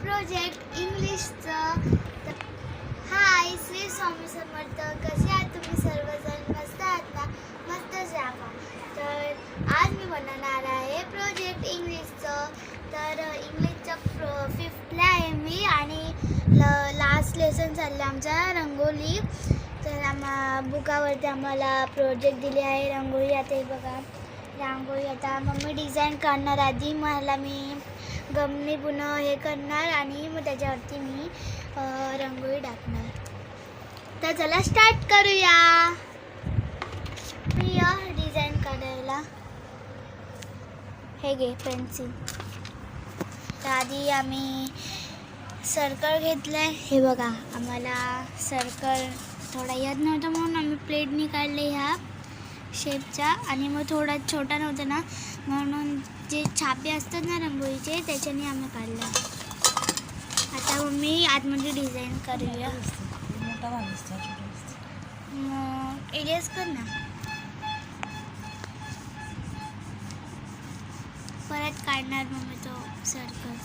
Project इंग्लिशचं. हाय, श्री स्वामी समर्थ. कसे आहात तुम्ही सर्वजण? मस्त आहात ना? मस्तच राहा. तर आज मी बनवणार आहे प्रोजेक्ट इंग्लिशचं. तर इंग्लिशचं 5thला आहे मी आणि लास्ट लेसन चाललं आमचा रंगोली. तर बुकावरती आम्हाला प्रोजेक्ट दिले आहे रंगोळी. आता हे बघा रांगोळी. आता मम्मी डिझाईन करणार. आधी मला मी गमनी पुन्हा हे करणार आणि मग त्याच्यावरती मी रंगोळी टाकणार. तर चला स्टार्ट करूया. मी डिझाईन करायला हे घे पेन्सिल. तर आधी आम्ही सर्कल घेतलं आहे. हे बघा आम्हाला सर्कल थोडा येत नव्हता म्हणून आम्ही प्लेटनी काढले ह्या शेपचा. आणि मग थोडा छोटा नव्हता ना म्हणून जे छापे असतात ना रंगोळीचे त्याच्याने आम्ही काढले. आता मम्मी आतमध्ये डिझाईन करूया. एरियाज कर ना. परत काढणार मम्मी तो सर्कल.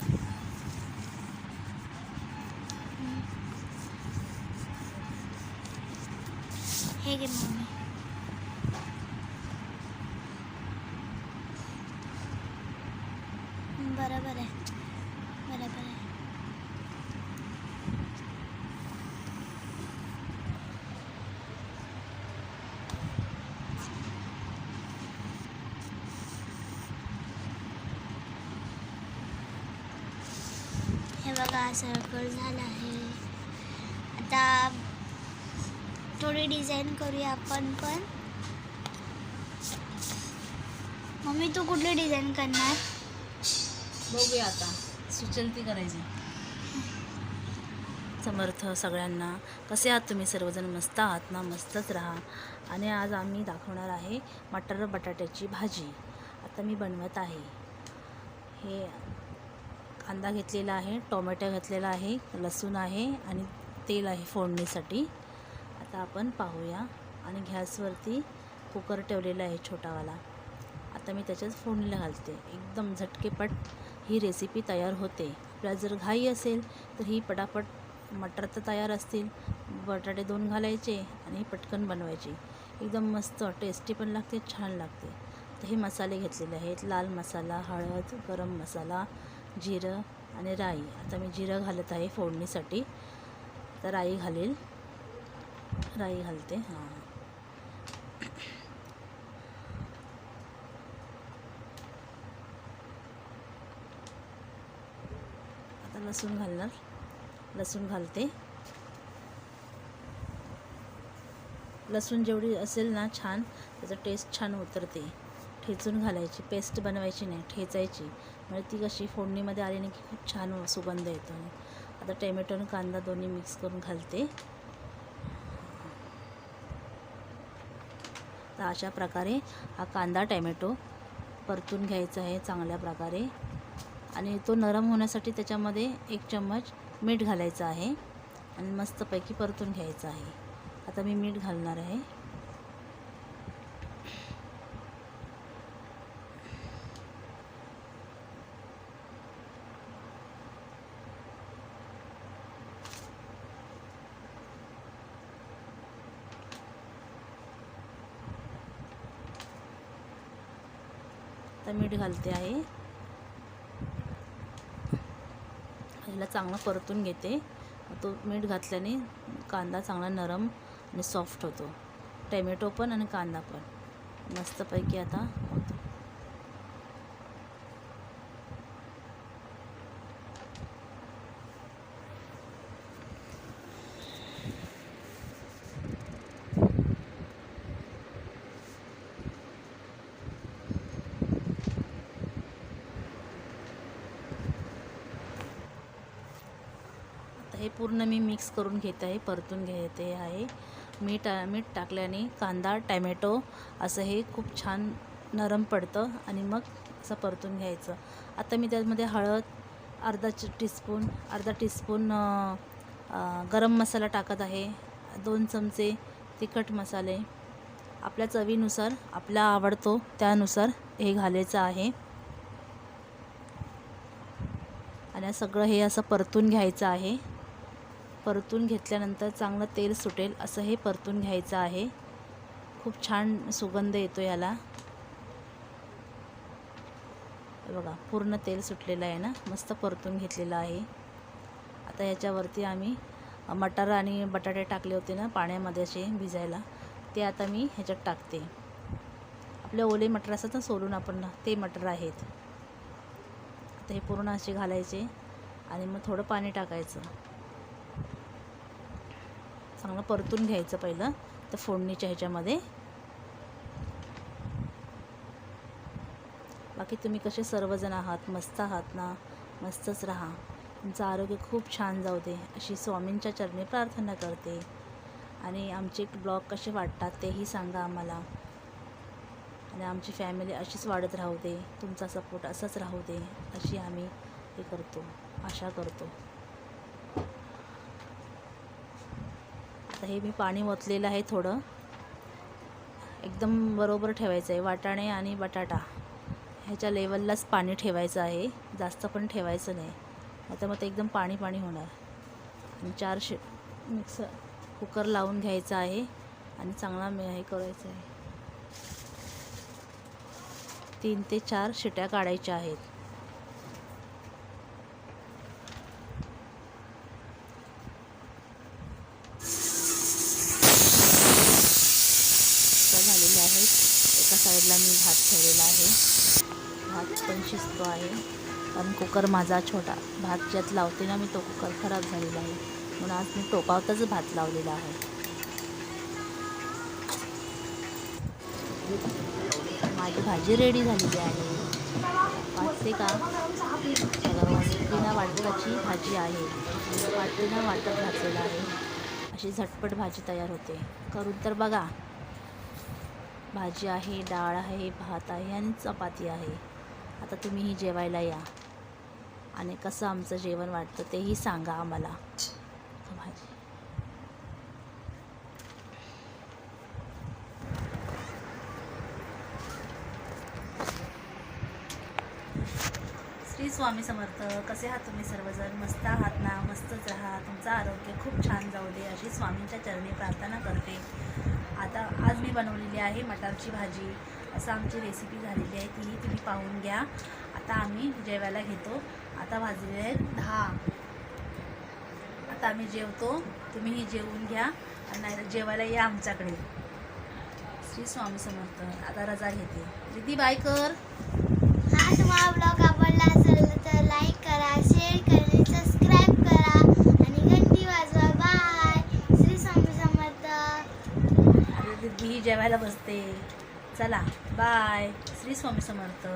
हे घे मम्मी. बरोबर आहे, बरोबर आहे. हे बघा सर्कल झाला आहे. आता थोडी डिझाईन करूया आपण पण. मम्मी तू कुठली डिझाईन करणार? बघूया आता, सुचल ती करायची. समर्थ सगळ्यांना. कसे आहात तुम्ही सर्वजण? मस्त आहात ना? मस्तच राहा. आणि आज आम्ही दाखवणार आहे मटर बटाट्याची भाजी. आता मी बनवत आहे. हे कांदा घेतलेला आहे, टोमॅटो घेतलेला आहे, लसूण आहे आणि तेल आहे फोडणीसाठी. आता आपण पाहूया. आणि गॅसवरती कुकर ठेवलेला आहे छोटावाला. आता मी त्याच्यात फोडणीला घालते. एकदम झटकेपट ही रेसिपी तयार होते. आपल्याला जर घाई असेल तर ही पटापट मटर तर तयार असतील, बटाटे 2 घालायचे आणि पटकन बनवायची. एकदम मस्त टेस्टी पण लागते, छान लागते. तर हे मसाले घेतलेले आहेत. लाल मसाला, हळद, गरम मसाला, जिरं आणि राई. आता मी जिरं घालत आहे फोडणीसाठी. तर राई घालेल, राई घालते. आता लसूण घालणार, लसूण घालते. लसूण जेवढी असेल ना छान, त्याचं टेस्ट छान उतरते. ठेचून घालायची, पेस्ट बनवायची नाही, ठेचायची. म्हणजे ती कशी फोडणीमध्ये आली नाही की खूप छान सुगंध येतो. आता टोमॅटो आणि कांदा दोन्ही मिक्स करून घालते. तर अशा प्रकारे हा कांदा टोमॅटो परतून घ्यायचा आहे चांगल्या प्रकारे. आणि तो नरम होण्यासाठी त्याच्यामध्ये 1 चम्मच मीठ घालायचं आहे आणि मस्तपैकी परतून घ्यायचं आहे. आता मी मीठ घालणार आहे. आता मीठ घालते आहे. ह्याला चांगलं परतून घेते. तो मीठ घातल्याने कांदा चांगला नरम आणि सॉफ्ट होतो. टोमॅटो पण आणि कांदा पण मस्तपैकी आता होतो. हे पूर्ण मी मिक्स करून घेत आहे, परतून घेते आहे. मीठ टाकल्याने कांदा टोमॅटो असं हे खूप छान नरम पडतं आणि मग असं परतून घ्यायचं. आता मी त्यामध्ये हळद अर्धा टीस्पून गरम मसाला टाकत आहे. 2 चमचे तिखट मसाले. आपल्या चवीनुसार, आपला आवडतो त्यानुसार हे घालायचं आहे. आणि सगळं हे असं परतून घ्यायचं आहे. परतून घेतल्यानंतर चांगलं तेल सुटेल असं हे परतून घ्यायचं आहे. खूप छान सुगंध येतो याला. बघा पूर्ण तेल सुटलेलं आहे ना, मस्त परतून घेतलेलं आहे. आता याच्यावरती आम्ही मटार आणि बटाटे टाकले होते ना पाण्यामध्ये असे भिजायला, ते आता मी ह्याच्यात टाकते. आपले ओले मटर असतात ना सोलून आपण, ते मटर आहेत. आता हे पूर्ण असे घालायचे आणि मग थोडं पाणी टाकायचं. चांगलं परतून घ्यायचं पहिलं तर फोडणीच्या ह्याच्यामध्ये. बाकी तुम्ही कसे सर्वजण आहात? मस्त आहात ना? मस्तच राहा. तुमचं आरोग्य खूप छान जाऊ दे अशी स्वामींच्या चरणी प्रार्थना करते. आणि आमचे ब्लॉग कसे वाटतात तेही सांगा आम्हाला. आणि आमची फॅमिली अशीच वाढत राहू दे, तुमचा सपोर्ट असाच राहू दे अशी आम्ही हे करतो, आशा करतो. आता हे मी पाणी ओतलेलं आहे थोडं. एकदम बरोबर ठेवायचं आहे. वाटाणे आणि बटाटा ह्याच्या लेवललाच पाणी ठेवायचं आहे, जास्त पण ठेवायचं नाही, आता मग ते एकदम पाणी पाणी होणार. आणि 4 मिक्सर कुकर लावून घ्यायचा आहे आणि चांगला हे करायचं आहे. 3 ते 4 शिट्या काढायच्या आहेत. झालेले आहेत. एका साईडला मी भात ठेवलेला आहे. भात पण शिजतो आहे, कारण कुकर माझा छोटा भात ज्यात लावते ना मी तो कुकर खराब झालेला आहे, म्हणून आज मी टोपावतच भात लावलेला आहे. माझी भाजी रेडी झालेली आहे. वाटते का? बिना वाटपाची भाजी आहे. बिना वाटप घातलेलं आहे. अशी झटपट भाजी तयार होते. करून तर बघा. भाजी आहे, डाळ आहे, भात आहे आणि चपाती आहे. आता तुम्हीही जेवायला या आणि कसं आमचं जेवण वाटतं तेही सांगा आम्हाला. भाजी श्री स्वामी समर्थ. कसे आहात तुम्ही सर्वजण? मस्त आहात ना? मस्तच राहा. तुमचं आरोग्य खूप छान जाऊ दे अशी स्वामींच्या चरणी प्रार्थना करते. आता आज मी बनवलेली आहे मटारची भाजी. असं आमची रेसिपी झालेली आहे, तीही तुम्ही पाहून घ्या. आता आम्ही जेवायला घेतो. आता वाजलेले आहेत 10. आता आम्ही जेवतो, तुम्हीही जेवून घ्या आणि जेवायला या आमच्याकडे. श्री स्वामी समर्थ. आता रजा घेते. रिधी बाय कर. हा तुम्हाला ब्लॉग आवडला असेल तर लाईक करा, शेअर करा, सबस्क्राईब करा आणि घंटी वाजवा. बाय. श्री स्वामी समर्थ. रिधी जेवायला बसते. चला बाय. श्री स्वामी समर्थ.